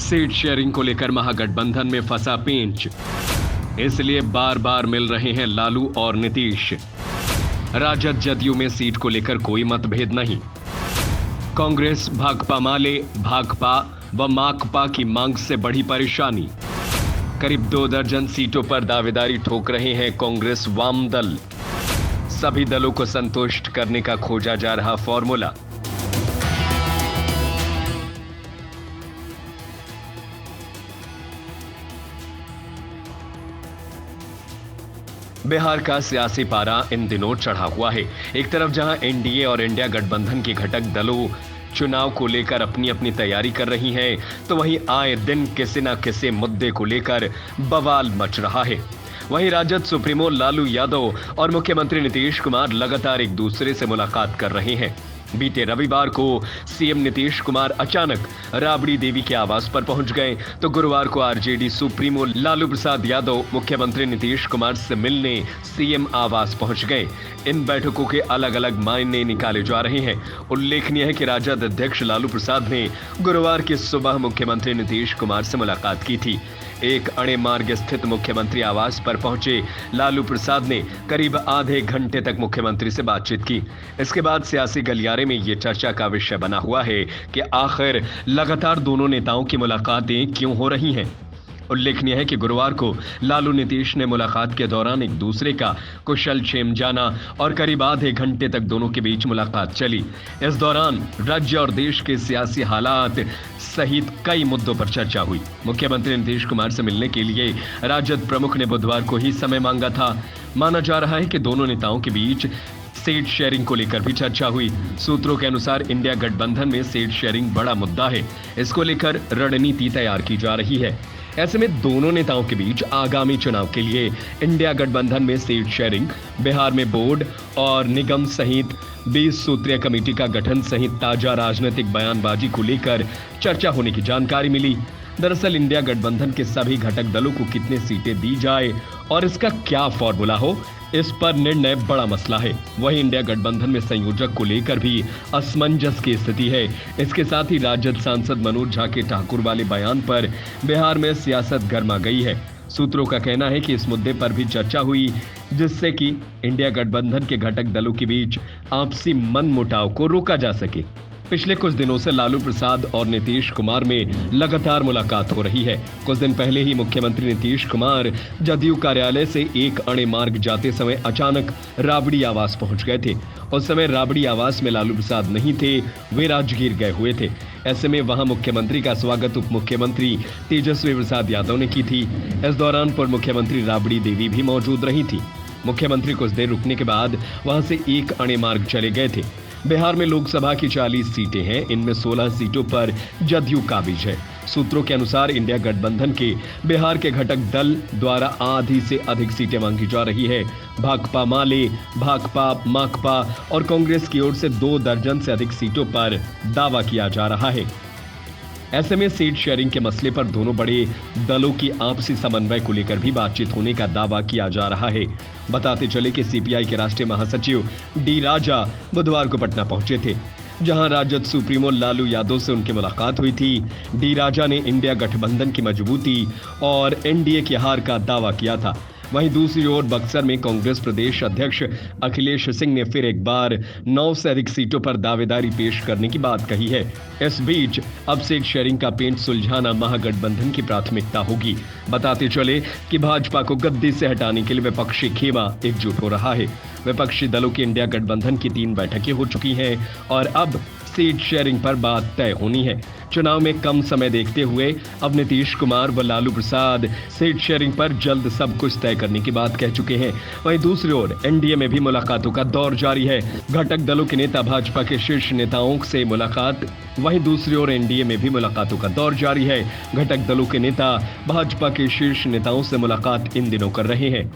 Seat sharing को लेकर महागठबंधन में फंसा पेंच, इसलिए बार बार मिल रहे हैं लालू और नीतीश। राजद जदयू में सीट को लेकर कोई मतभेद नहीं। कांग्रेस भाकपा माले, भाकपा व माकपा की मांग से बड़ी परेशानी। करीब 2 दर्जन सीटों पर दावेदारी ठोक रहे हैं कांग्रेस वाम दल। सभी दलों को संतुष्ट करने का खोजा जा रहा फॉर्मूला। बिहार का सियासी पारा इन दिनों चढ़ा हुआ है। एक तरफ जहां एनडीए और इंडिया गठबंधन के घटक दलों चुनाव को लेकर अपनी अपनी तैयारी कर रही हैं, तो वहीं आए दिन किसी न किसी मुद्दे को लेकर बवाल मच रहा है। वहीं राजद सुप्रीमो लालू यादव और मुख्यमंत्री नीतीश कुमार लगातार एक दूसरे से मुलाकात कर रहे हैं। बीते रविवार को सीएम नीतीश कुमार अचानक राबड़ी देवी के आवास पर पहुंच गए, तो गुरुवार को आरजेडी सुप्रीमो लालू प्रसाद यादव मुख्यमंत्री नीतीश कुमार से मिलने सीएम आवास पहुंच गए। इन बैठकों के अलग अलग मायने निकाले जा रहे हैं। उल्लेखनीय है कि राजद अध्यक्ष लालू प्रसाद ने गुरुवार की सुबह मुख्यमंत्री नीतीश कुमार से मुलाकात की थी। एक अणे मार्ग स्थित मुख्यमंत्री आवास पर पहुंचे लालू प्रसाद ने करीब आधे घंटे तक मुख्यमंत्री से बातचीत की। इसके बाद सियासी गलियारे में ये चर्चा का विषय बना हुआ है कि आखिर लगातार दोनों नेताओं की मुलाकातें क्यों हो रही हैं। उल्लेखनीय है कि गुरुवार को लालू नीतीश ने मुलाकात के दौरान एक दूसरे का कुशल क्षेम जाना और करीब आधे घंटे तक दोनों के बीच मुलाकात चली। इस दौरान राज्य और देश के सियासी हालात सहित कई मुद्दों पर चर्चा हुई। मुख्यमंत्री नीतीश कुमार से मिलने के लिए राजद प्रमुख ने बुधवार को ही समय मांगा था। माना जा रहा है कि दोनों नेताओं के बीच सीट शेयरिंग को लेकर भी चर्चा हुई। सूत्रों के अनुसार इंडिया गठबंधन में सीट शेयरिंग बड़ा मुद्दा है। इसको लेकर रणनीति तैयार की जा रही है। ऐसे में दोनों नेताओं के बीच आगामी चुनाव के लिए इंडिया गठबंधन में सीट शेयरिंग, बिहार में बोर्ड और निगम सहित 20 सूत्रीय कमेटी का गठन सहित ताजा राजनीतिक बयानबाजी को लेकर चर्चा होने की जानकारी मिली। दरअसल इंडिया गठबंधन के सभी घटक दलों को कितनी सीटें दी जाए और इसका क्या फॉर्मूला हो, इस पर निर्णय बड़ा मसला है। वहीं इंडिया गठबंधन में संयोजक को लेकर भी असमंजस की स्थिति है। इसके साथ ही राजद सांसद मनोज झा के ठाकुर वाले बयान पर बिहार में सियासत गर्मा गई है। सूत्रों का कहना है कि इस मुद्दे पर भी चर्चा हुई, जिससे कि इंडिया गठबंधन के घटक दलों के बीच आपसी मनमुटाव को रोका जा सके। पिछले कुछ दिनों से लालू प्रसाद और नीतीश कुमार में लगातार मुलाकात हो रही है। कुछ दिन पहले ही मुख्यमंत्री नीतीश कुमार जदयू कार्यालय से एक अणे मार्ग जाते समय अचानक राबड़ी आवास पहुंच गए थे। उस समय राबड़ी आवास में लालू प्रसाद नहीं थे, वे राजगीर गए हुए थे। ऐसे में वहां मुख्यमंत्री का स्वागत उप मुख्यमंत्री तेजस्वी प्रसाद यादव ने की थी। इस दौरान पूर्व मुख्यमंत्री राबड़ी देवी भी मौजूद रही थी। मुख्यमंत्री कुछ देर रुकने के बाद वहां से एक अणे मार्ग चले गए थे। बिहार में लोकसभा की 40 सीटें हैं, इनमें 16 सीटों पर जदयू काबिज है। सूत्रों के अनुसार इंडिया गठबंधन के बिहार के घटक दल द्वारा आधी से अधिक सीटें मांगी जा रही है। भाकपा माले, भाकपा माकपा और कांग्रेस की ओर से 2 दर्जन से अधिक सीटों पर दावा किया जा रहा है। ऐसे में सीट शेयरिंग के मसले पर दोनों बड़े दलों की आपसी समन्वय को लेकर भी बातचीत होने का दावा किया जा रहा है। बताते चले कि सीपीआई के राष्ट्रीय महासचिव डी राजा बुधवार को पटना पहुंचे थे, जहां राजद सुप्रीमो लालू यादव से उनकी मुलाकात हुई थी। डी राजा ने इंडिया गठबंधन की मजबूती और एनडीए की हार का दावा किया था। वहीं दूसरी ओर बक्सर में कांग्रेस प्रदेश अध्यक्ष अखिलेश सिंह ने फिर एक बार 9 से अधिक सीटों पर दावेदारी पेश करने की बात कही है। इस बीच अब सीट शेयरिंग का पेंच सुलझाना महागठबंधन की प्राथमिकता होगी। बताते चले कि भाजपा को गद्दी से हटाने के लिए विपक्षी खेमा एकजुट हो रहा है। विपक्षी दलों की इंडिया गठबंधन की 3 बैठकें हो चुकी हैं और अब सीट शेयरिंग पर बात तय होनी है। चुनाव में कम समय देखते हुए अब नीतीश कुमार व लालू प्रसाद सीट शेयरिंग पर जल्द सब कुछ तय करने की बात कह चुके हैं। वहीं दूसरी ओर एनडीए में भी मुलाकातों का दौर जारी है। घटक दलों के नेता भाजपा के शीर्ष नेताओं से मुलाकात, वहीं दूसरी ओर एनडीए में भी मुलाकातों का दौर जारी है। घटक दलों के नेता भाजपा के शीर्ष नेताओं से मुलाकात इन दिनों कर रहे हैं।